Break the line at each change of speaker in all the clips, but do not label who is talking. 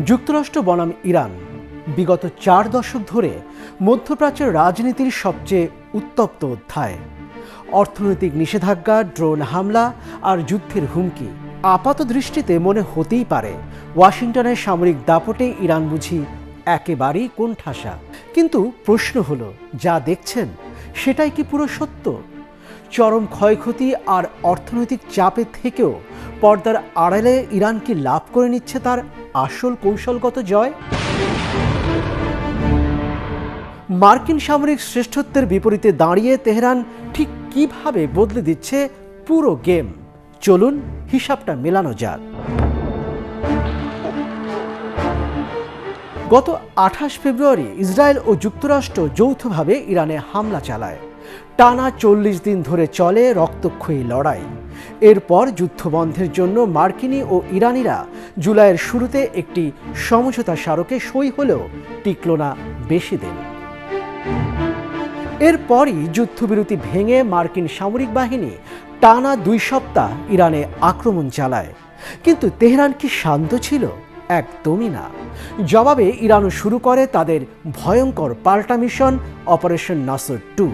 যুক্তরাষ্ট্র বনাম ইরান বিগত 4 দশক ধরে মধ্যপ্রাচ্যের রাজনীতির সবচেয়ে উত্তপ্ত অধ্যায়। অর্থনৈতিক নিষেধাজ্ঞা, ড্রোন হামলা আর যুদ্ধের হুমকি। আপাত দৃষ্টিতে মনে হতেই পারে ওয়াশিংটনের সামরিক দাপটে ইরান বুঝি একেবারেই কোণঠাসা। কিন্তু প্রশ্ন হলো, যা দেখছেন সেটাই কি পুরো সত্য? চরম ক্ষয়ক্ষতি আর অর্থনৈতিক চাপে থেকেও পর্দার আড়ালে ইরান কি লাভ করে নিচ্ছে তার আসল কৌশলগত জয়? মার্কিন সামরিক শ্রেষ্ঠত্বের বিপরীতে দাঁড়িয়ে তেহরান ঠিক কিভাবে বদলে দিচ্ছে পুরো গেম? চলুন হিসাবটা মেলানো যাক। গত 28 ফেব্রুয়ারি ইসরায়েল ও যুক্তরাষ্ট্র যৌথভাবে ইরানে হামলা চালায়। টানা 40 দিন ধরে চলে রক্তক্ষয়ী লড়াই। এরপর যুদ্ধবন্ধের জন্য মার্কিনি ও ইরানিরা জুলাইয়ের শুরুতে একটি সমঝোতা স্মারকে সই হলেও টিকল না বেশি দিন। এরপরই যুদ্ধবিরতি ভেঙে মার্কিন সামরিক বাহিনী টানা 2 সপ্তাহ ইরানে আক্রমণ চালায়। কিন্তু তেহরান কি শান্ত ছিল? একদমই না। জবাবে ইরানও শুরু করে তাদের ভয়ঙ্কর পাল্টা মিশন অপারেশন নাসর 2।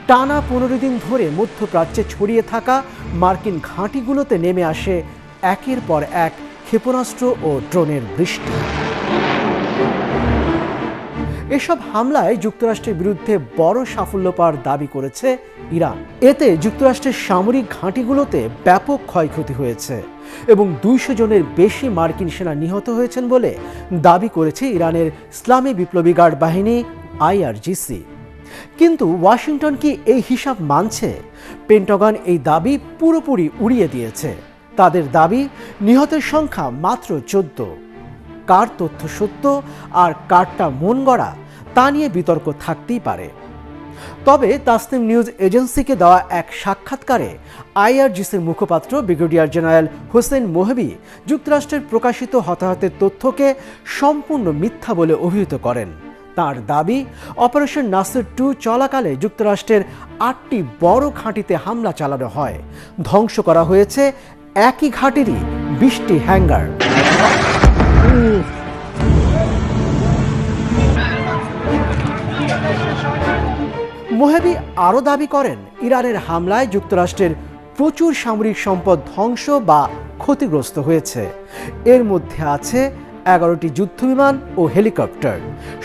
টানা 15 দিন ধরে মধ্যপ্রাচ্যে ছড়িয়ে থাকা মার্কিন ঘাঁটিগুলোতে নেমে আসে একের পর এক ক্ষেপণাস্ত্র ও ড্রোনের বৃষ্টি। এসব হামলায় যুক্তরাষ্ট্রের বিরুদ্ধে বড় সাফল্য পাওয়ার দাবি করেছে ইরান। এতে যুক্তরাষ্ট্রের সামরিক ঘাঁটিগুলোতে ব্যাপক ক্ষয়ক্ষতি হয়েছে এবং 200 জনের বেশি মার্কিন সেনা নিহত হয়েছেন বলে দাবি করেছে ইরানের ইসলামী বিপ্লবী গার্ড বাহিনী IRGC। কিন্তু ওয়াশিংটন কি এই হিসাব মানছে? পেন্টাগন এই দাবি পুরোপুরি উড়িয়ে দিয়েছে। তাদের দাবি নিহতের সংখ্যা মাত্র 14। কার তথ্য সত্য আর কারটা মন গড়া তা নিয়ে বিতর্ক থাকতেই পারে। তবে তাসনিম নিউজ এজেন্সিকে দেওয়া এক সাক্ষাৎকারে IRGCর মুখপাত্র ব্রিগেডিয়ার জেনারেল হোসেন মোহেবি যুক্তরাষ্ট্রের প্রকাশিত হতাহতের তথ্যকে সম্পূর্ণ মিথ্যা বলে অভিহিত করেন। তার দাবি, অপারেশন নাসর 2 চলাকালে যুক্তরাষ্ট্রের 8টি বড় ঘাঁটিতে হামলা চালানো হয়। ধ্বংস করা হয়েছে একই ঘাঁটিরই 20টি হ্যাঙ্গার। মোহেবি আরও দাবি করেন, ইরানের হামলায় যুক্তরাষ্ট্রের প্রচুর সামরিক সম্পদ ধ্বংস বা ক্ষতিগ্রস্ত হয়েছে। এর মধ্যে আছে 11টি যুদ্ধবিমান ও হেলিকপ্টার,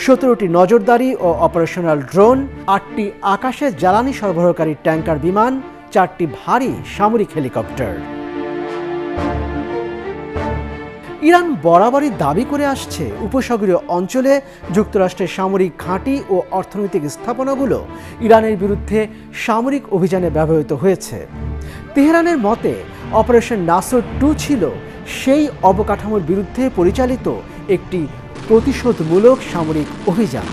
17টি নজরদারি ও অপারেশনাল ড্রোন, 8টি আকাশে জ্বালানি সরবরাহকারী ট্যাঙ্কার বিমান, 4টি ভারী সামরিক হেলিকপ্টার। ইরান বরাবরই দাবি করে আসছে উপসাগরীয় অঞ্চলে যুক্তরাষ্ট্রের সামরিক ঘাঁটি ও অর্থনৈতিক স্থাপনাগুলো ইরানের বিরুদ্ধে সামরিক অভিযানে ব্যবহৃত হয়েছে। তেহরানের মতে অপারেশন নাসর 2 ছিল সেই অবকাঠামোর বিরুদ্ধে পরিচালিত একটি প্রতিশোধমূলক সামরিক অভিযান।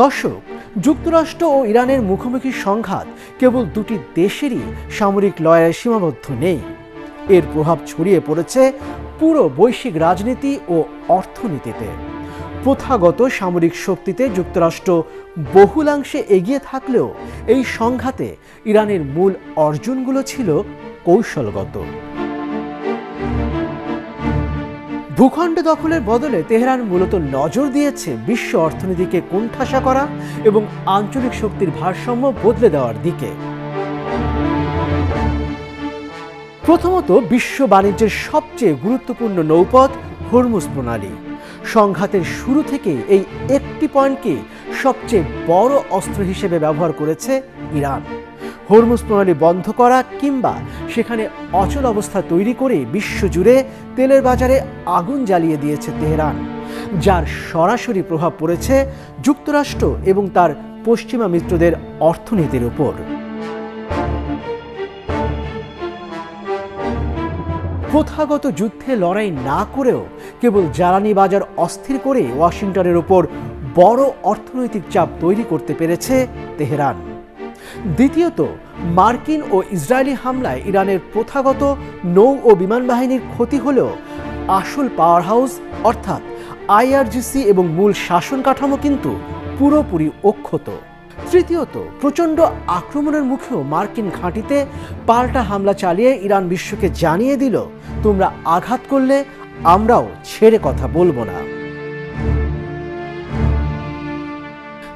দর্শক, যুক্তরাষ্ট্র ও ইরানের মুখোমুখি সংঘাত কেবল দুটি দেশেরই সামরিক লড়াইয়ে সীমাবদ্ধ নেই। এর প্রভাব ছড়িয়ে পড়েছে পুরো বৈশ্বিক রাজনীতি ও অর্থনীতিতে। প্রথাগত সামরিক শক্তিতে যুক্তরাষ্ট্র বহুলাংশে এগিয়ে থাকলেও এই সংঘাতে ইরানের মূল অর্জনগুলো ছিল কৌশলগত। ভূখণ্ড দখলের বদলে তেহরান মূলত নজর দিয়েছে বিশ্ব অর্থনীতিকে কোণঠাসা করা এবং আঞ্চলিক শক্তির ভারসাম্য বদলে দেওয়ার দিকে। প্রথমত, বিশ্ব বাণিজ্যের সবচেয়ে গুরুত্বপূর্ণ নৌপথ হরমুজ প্রণালী। সংঘাতের শুরু থেকে এই একটি পয়েন্টকে সবচেয়ে বড় অস্ত্র হিসেবে ব্যবহার করেছে ইরান। হরমুজ প্রণালী বন্ধ করা কিংবা সেখানে অচল অবস্থা তৈরি করে বিশ্বজুড়ে তেলের বাজারে আগুন জ্বালিয়ে দিয়েছে তেহরান, যার সরাসরি প্রভাব পড়েছে যুক্তরাষ্ট্র এবং তার পশ্চিমা মিত্রদের অর্থনীতির উপর। প্রথাগত যুদ্ধে লড়াই না করেও কেবল জ্বালানি বাজার অস্থির করে ওয়াশিংটনের উপর বড় অর্থনৈতিক চাপ তৈরি করতে পেরেছে তেহরান। দ্বিতীয়ত, মার্কিন ও ইসরায়েলি হামলায় ইরানের প্রথাগত নৌ ও বিমান বাহিনীর ক্ষতি হলেও আসল পাওয়ার হাউস অর্থাৎ IRGC এবং মূল শাসন কাঠামো কিন্তু পুরোপুরি অক্ষত। তৃতীয়ত, প্রচণ্ড আক্রমণের মুখেও মার্কিন ঘাঁটিতে পাল্টা হামলা চালিয়ে ইরান বিশ্বকে জানিয়ে দিল, তোমরা আঘাত করলে আমরাও ছেড়ে কথা বলবো না।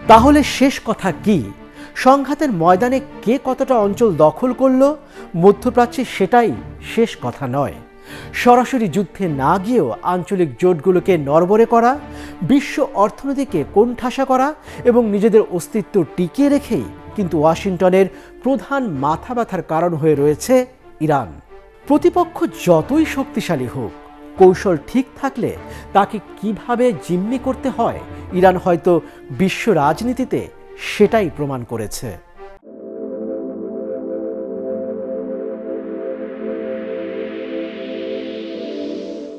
তাহলে শেষ কথা কি? সংঘাতের ময়দানে কে কতটা অঞ্চল দখল করলো মধ্যপ্রাচ্যে সেটাই শেষ কথা নয়। সরাসরি যুদ্ধে না গিয়েও আঞ্চলিক জোটগুলোকে নড়বড়ে করা, বিশ্ব অর্থনীতিকে কোণঠাসা করা এবং নিজেদের অস্তিত্ব টিকিয়ে রেখেই কিন্তু ওয়াশিংটনের প্রধান মাথা ব্যথার কারণ হয়ে রয়েছে ইরান। প্রতিপক্ষ যতই শক্তিশালী হোক, কৌশল ঠিক থাকলে তাকে কিভাবে জিম্মি করতে হয় ইরান হয়তো বিশ্ব রাজনীতিতে সেটাই প্রমাণ করেছে।